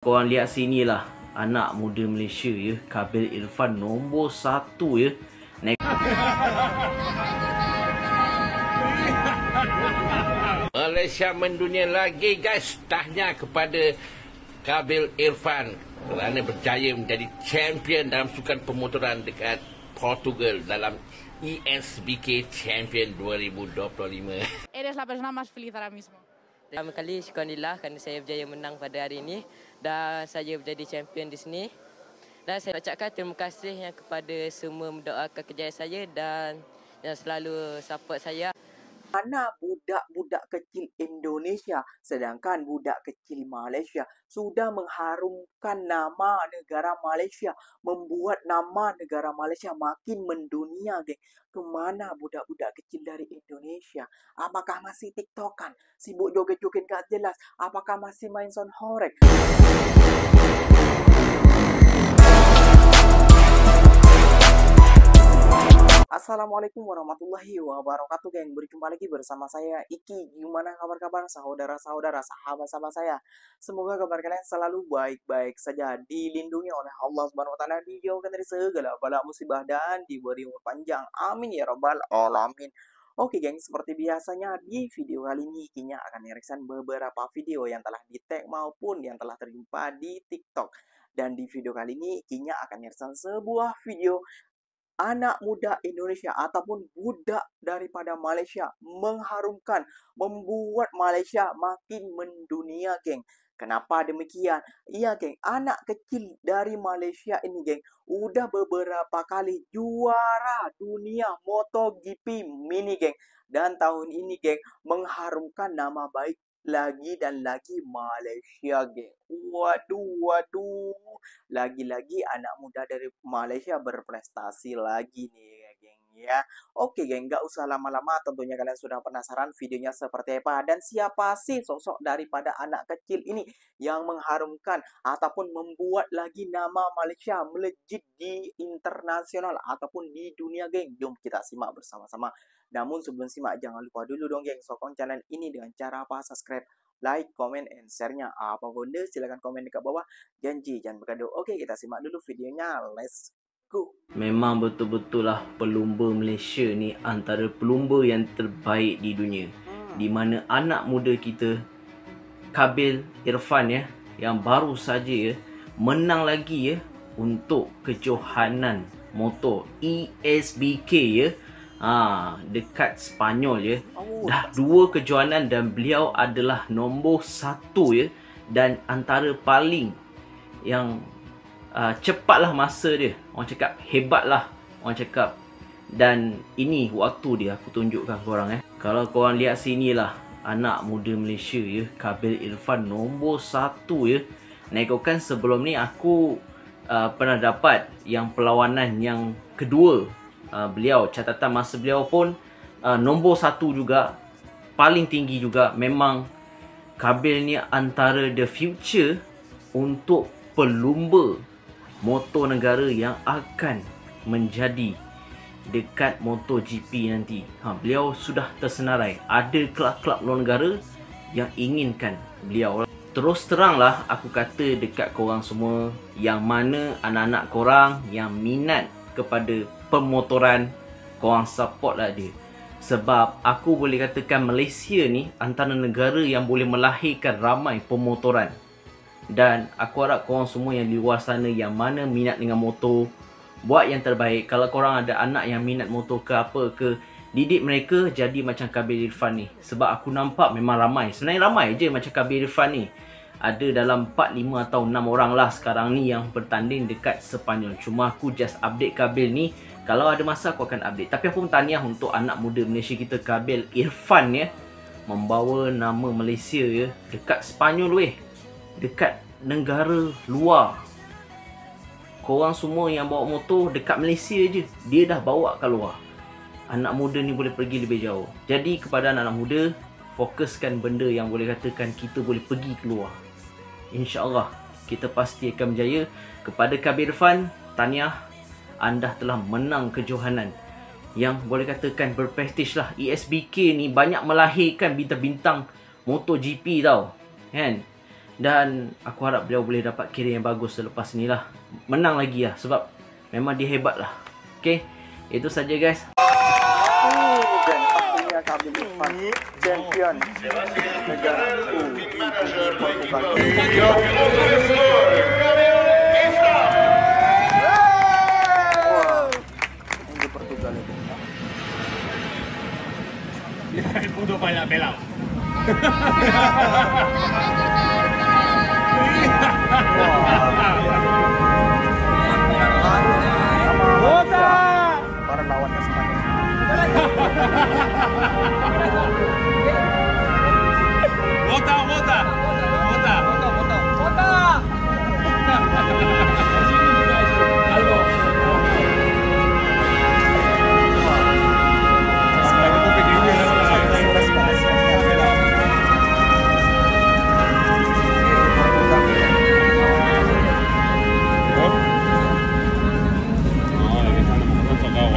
Korang lihat sini lah, anak muda Malaysia ya, Khabil Irfan nombor 1 ya. Malaysia mendunia lagi guys, tahniah kepada Khabil Irfan kerana berjaya menjadi champion dalam sukan pemotoran dekat Portugal dalam ESBK Champion 2025. Eres la persona más feliz ahora mismo. Pertama kali syukurillah kerana saya berjaya menang pada hari ini dan saya menjadi champion di sini. Dan saya ucapkan terima kasih yang kepada semua mendoakan kejayaan saya dan yang selalu support saya. Mana budak-budak kecil Indonesia sedangkan budak kecil Malaysia sudah mengharumkan nama negara Malaysia, membuat nama negara Malaysia makin mendunia, geng. Kemana budak-budak kecil dari Indonesia? Apakah masih TikTokan? Sibuk joget-joget gak jelas? Apakah masih main sound horeg? Assalamualaikum warahmatullahi wabarakatuh, geng. Berjumpa lagi bersama saya Iki. Gimana kabar-kabar saudara-saudara, sahabat-sahabat saya? Semoga kabar kalian selalu baik-baik saja, dilindungi oleh Allah Subhanahu wa taala, dijauhkan dari segala bala musibah dan diberi umur panjang. Amin ya rabbal alamin. Oke, geng, seperti biasanya di video kali ini Ikinya akan mereaction beberapa video yang telah di-tag maupun yang telah terjumpa di TikTok. Dan di video kali ini Ikinya akan mereaction sebuah video anak muda Indonesia ataupun budak daripada Malaysia mengharumkan, membuat Malaysia makin mendunia, geng. Kenapa demikian? Iya, geng, anak kecil dari Malaysia ini, geng, udah beberapa kali juara dunia MotoGP Mini, geng. Dan tahun ini, geng, mengharumkan nama baik lagi dan lagi Malaysia, geng. Waduh. Lagi-lagi anak muda dari Malaysia berprestasi lagi nih, geng, ya. Oke, geng, gak usah lama-lama. Tentunya kalian sudah penasaran videonya seperti apa dan siapa sih sosok daripada anak kecil ini yang mengharumkan ataupun membuat lagi nama Malaysia melejit di internasional ataupun di dunia, geng. Jom kita simak bersama-sama. Namun sebelum simak, jangan lupa dulu dong, geng, sokong channel ini dengan cara apa? Subscribe, like, comment, and share-nya. Apa benda, silahkan komen dekat bawah. Janji, jangan bergaduh. Oke, kita simak dulu videonya. Let's go. Memang betul-betul lah pelumba Malaysia ni antara pelumba yang terbaik di dunia. Di mana anak muda kita Khabil Irfan ya, yang baru saja ya menang lagi ya untuk kejohanan motor ESBK ya. Dekat Spanyol ya. Dah 2 kejohanan dan beliau adalah nombor 1 ya. Dan antara paling yang cepatlah masa dia. Orang cakap hebat lah, orang cakap. Dan ini waktu dia, aku tunjukkan korang Kalau korang lihat sini lah, anak muda Malaysia ya, Khabil Irfan nombor 1 ya. Naikkan sebelum ni aku pernah dapat yang perlawanan yang kedua. Beliau, catatan masa beliau pun nombor 1 juga, paling tinggi juga. Memang Khabil ni antara the future untuk pelumba motor negara yang akan menjadi dekat MotoGP nanti. Beliau sudah tersenarai. Ada kelab-kelab luar negara yang inginkan beliau. Terus teranglah aku kata dekat korang semua, yang mana anak-anak korang yang minat kepada pemotoran, korang support lah dia. Sebab aku boleh katakan Malaysia ni antara negara yang boleh melahirkan ramai pemotoran. Dan aku harap korang semua yang di luar sana yang mana minat dengan motor, buat yang terbaik. Kalau korang ada anak yang minat motor ke apa ke, didik mereka jadi macam Khabil Irfan ni. Sebab aku nampak memang ramai. Sebenarnya ramai je macam Khabil Irfan ni. Ada dalam 4, 5 atau 6 orang lah sekarang ni yang bertanding dekat Sepanyol. Cuma aku just update Khabil ni. Kalau ada masa aku akan update. Tapi apa pun tahniah untuk anak muda Malaysia kita Khabil Irfan ya. Membawa nama Malaysia ya dekat Sepanyol weh. Dekat negara luar. Korang semua yang bawa motor dekat Malaysia je, dia dah bawa ke luar. Anak muda ni boleh pergi lebih jauh. Jadi kepada anak-anak muda, fokuskan benda yang boleh katakan kita boleh pergi keluar. InsyaAllah kita pasti akan berjaya. Kepada Khabil Irfan, tahniah, anda telah menang kejohanan yang boleh katakan berprestij lah. ESBK ni banyak melahirkan bintang-bintang MotoGP tau, kan? Dan aku harap beliau boleh dapat career yang bagus selepas ni lah. Menang lagi lah sebab memang dia hebat lah. Okay, itu saja guys. Dan akhirnya Kabil Irfan champion negara Portugal. Wah, ini di Portugal itu. El puto pelado. Vota! Para lawan ke Spanyol. Vota.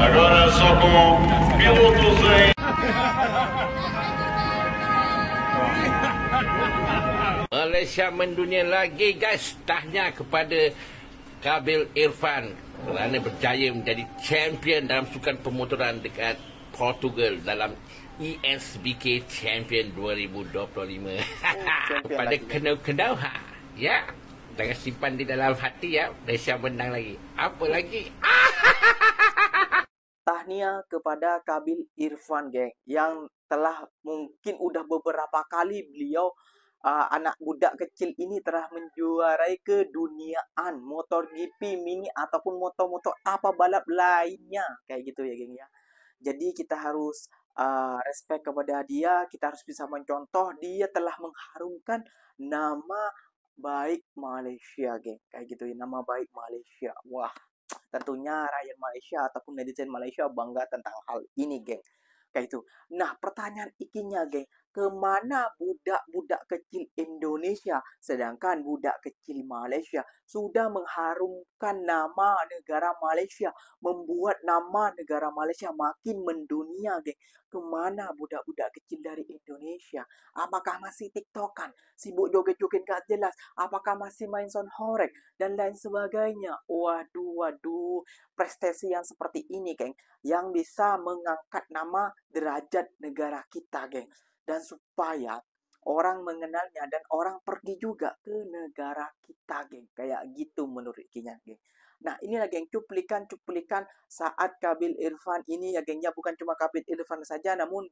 Agora só com pilotos em. Malaysia mendunia lagi guys. Tahniah kepada Kabil Irfan kerana berjaya menjadi champion dalam sukan pemotoran dekat Portugal dalam ESBK Champion 2025. Pada kenau-kenau ya. Jangan simpan di dalam hati ya. Malaysia menang lagi. Apa lagi? Tahniah kepada Kabil Irfan, geng, yang telah mungkin udah beberapa kali beliau anak budak kecil ini telah menjuarai keduniaan motor GP mini ataupun motor-motor apa balap lainnya kayak gitu ya, geng ya. Jadi kita harus respect kepada dia, kita harus bisa mencontoh dia telah mengharumkan nama baik Malaysia, geng, kayak gitu ya, nama baik Malaysia. Wah, tentunya rakyat Malaysia ataupun netizen Malaysia bangga tentang hal ini, geng. Kayak itu. Nah, pertanyaan ikinya, geng, kemana budak-budak kecil Indonesia sedangkan budak kecil Malaysia sudah mengharumkan nama negara Malaysia, membuat nama negara Malaysia makin mendunia, geng. Kemana budak-budak kecil dari Indonesia? Apakah masih tiktokan, sibuk joget-joget gak jelas? Apakah masih main sound horeg dan lain sebagainya? Waduh, prestasi yang seperti ini, geng, yang bisa mengangkat nama derajat negara kita, geng. Dan supaya orang mengenalnya dan orang pergi juga ke negara kita, geng. Kayak gitu menurut Kinya, geng. Nah, inilah, geng, cuplikan saat Kabil Irfan ini ya, geng, ya, bukan cuma Kabil Irfan saja, namun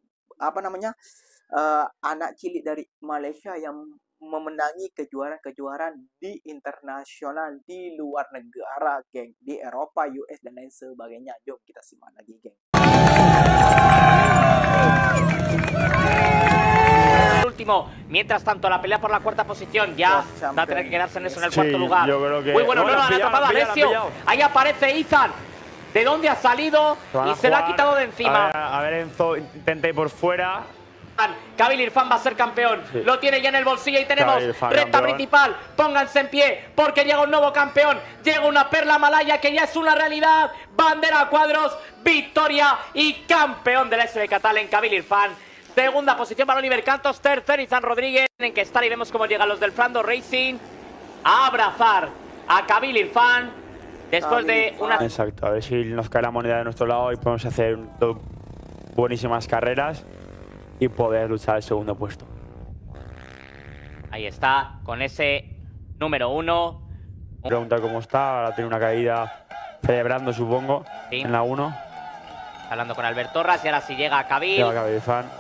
anak cilik dari Malaysia yang memenangi kejuaraan-kejuaraan di internasional di luar negara, geng, di Eropa, US dan lain sebagainya. Jom kita simak lagi, geng. Mientras tanto, la pelea por la cuarta posición ya va a tener que quedarse en eso en el cuarto lugar. Yo creo que... Muy bueno, no lo han atrapado a Alessio. Ahí aparece Ethan. ¿De dónde ha salido? Y se lo ha quitado de encima. A ver, Enzo, intenta ir por fuera. Kabil Irfan va a ser campeón. Sí. Lo tiene ya en el bolsillo y tenemos Irfan, recta campeón. principal. Pónganse en pie porque llega un nuevo campeón. Llega una perla malaya que ya es una realidad. Bandera a cuadros, victoria y campeón de la SBK Talent, Kabil Irfan. Segunda posición para Oliver Cantos, tercero Izan Rodríguez. En que estar y vemos cómo llegan los del Frando Racing a abrazar a Kabil Irfan después de una... Exacto, a ver si nos cae la moneda de nuestro lado y podemos hacer buenísimas carreras y poder luchar el segundo puesto. Ahí está, con ese número 1. Pregunta cómo está, ahora tiene una caída celebrando, supongo, Sí. en la 1. Hablando con Albert Torras y ahora sí llega Kabil. Lleva Kabil Irfan.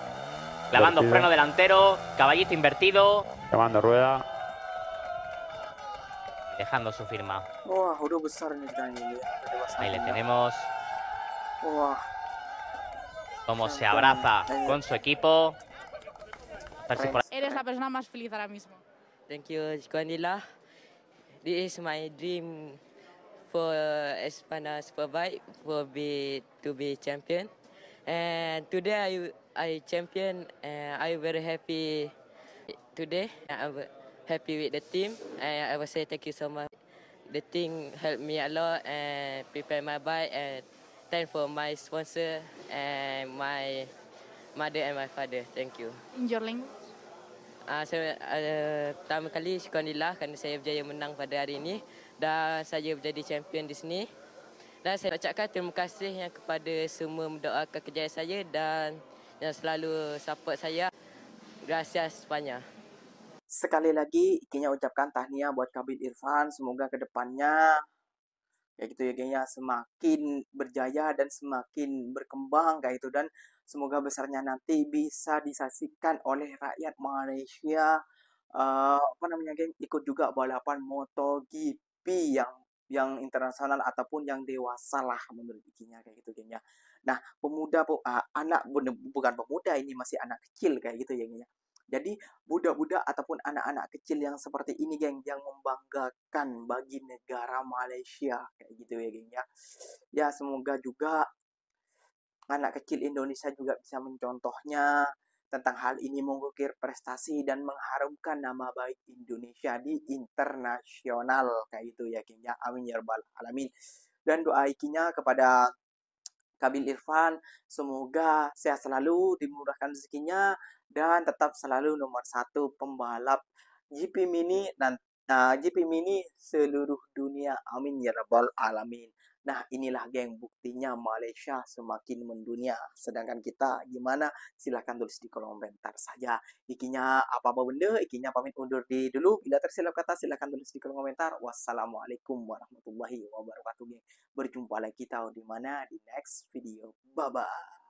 Clavando Invertido. freno delantero, caballito invertido, Llamando rueda. dejando su firma. Wah, udah besar nih kita ini. Ahí le tenemos Wah, cómo se abraza con su equipo. A ver si por... Eres la persona más feliz ahora mismo. Thank you, Shkonila. This is my dream for Espana Superbike to be champion. And today I champion. I'm very happy today. I'm happy with the team. And I will say thank you so much. The team helped me a lot and prepare my bike. And thank for my sponsor and my mother and my father. Thank you. In your language? Pertama kali syukurillah kerana saya berjaya menang pada hari ini dan saya menjadi champion di sini. Dan saya ucapkan terima kasih yang kepada semua mendoakan kejayaan saya dan yang selalu support saya. Gracias banyak. Sekali lagi Ikinya ucapkan tahniah buat Khabil Irfan, semoga kedepannya kayak gitu ya gengnya semakin berjaya dan semakin berkembang kayak itu, dan semoga besarnya nanti bisa disaksikan oleh rakyat Malaysia, apa namanya geng, ikut juga balapan MotoGP yang internasional ataupun yang dewasa lah menurut Ikinya kayak gitu gengnya. Nah pemuda anak bukan pemuda, ini masih anak kecil kayak gitu ya gengnya. Jadi budak-budak ataupun anak-anak kecil yang seperti ini geng, yang membanggakan bagi negara Malaysia kayak gitu ya geng ya. Ya semoga juga anak kecil Indonesia juga bisa mencontohnya tentang hal ini, mengukir prestasi dan mengharumkan nama baik Indonesia di internasional kayak gitu ya geng ya. Amin ya rabbal alamin. Dan doa Ikinya kepada Khabil Irfan, semoga sehat selalu, dimurahkan rezekinya, dan tetap selalu nomor 1 pembalap GP Mini dan GP Mini seluruh dunia. Amin ya rabbal alamin. Nah inilah geng buktinya Malaysia semakin mendunia. Sedangkan kita gimana? Silahkan tulis di kolom komentar saja. Ikinya apa-apa benda, Ikinya pamit undur dulu. Bila tersilap kata silahkan tulis di kolom komentar. Wassalamualaikum warahmatullahi wabarakatuh geng. Berjumpa lagi kita di mana di next video. Bye bye.